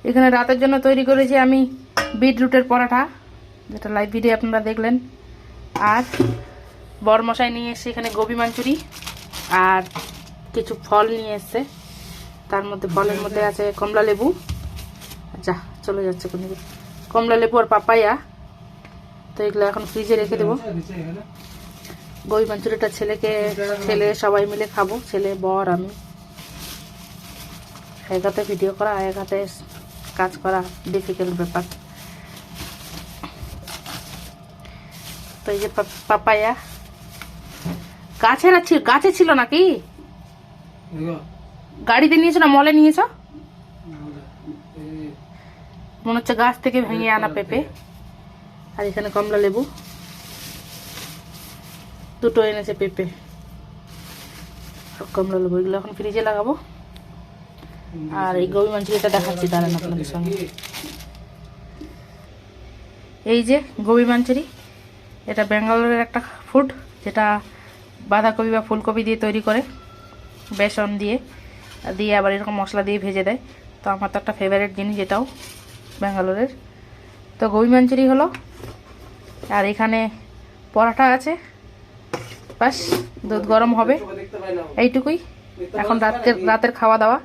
এখানে রাতের জন্য তৈরি করেছি আমি বিটরুটের পরাঠা, যেটা লাইভ ভিডিও আপনারা দেখলেন। আর বরমশাই নিয়ে এসছে এখানে গোবি মাঞ্চুরি আর কিছু ফল নিয়ে এসছে। তার মধ্যে ফলের মধ্যে আছে কমলা লেবু, যা চলে যাচ্ছে কোন দিকে, কমলা লেবু আর পাপায়া। তো এগুলো এখন ফ্রিজে রেখে দেবো। গোবি মাঞ্চুরিটা ছেলে সবাই মিলে খাবো, ছেলে বর আমি। এক হাতে ভিডিও করা এক হাতে কাজ করা ডিফিকাল্ট ব্যাপার। তো এই যে পাপায়া গাছে ছিল নাকি, গাড়িতে নিয়েছো না মলে নিয়েছো? মনে হচ্ছে গাছ থেকে ভেঙে আনা পেঁপে। আর এখানে কমলা লেবু দুটো এনেছে, পেঁপে কমলা লেবু। এগুলো এখন ফ্রিজে লাগাবো। আর এই গোবি মাঞ্চুরিটা দেখাচ্ছি দাঁড়ান আপনাদের সঙ্গে। এই যে গোবি মাঞ্চুরি, এটা ব্যাঙ্গালোরের একটা ফুড, যেটা বাঁধাকপি বা ফুলকপি দিয়ে তৈরি করে, বেসন দিয়ে আবার এরকম মশলা দিয়ে ভেজে দেয়। তো আমার তো একটা ফেভারিট জিনিস এটাও ব্যাঙ্গালোরের। তো গোবি মাঞ্চুরি হলো, আর এখানে পরাঠা আছে, বাস দুধ গরম হবে, এইটুকুই এখন রাতের খাওয়া দাওয়া।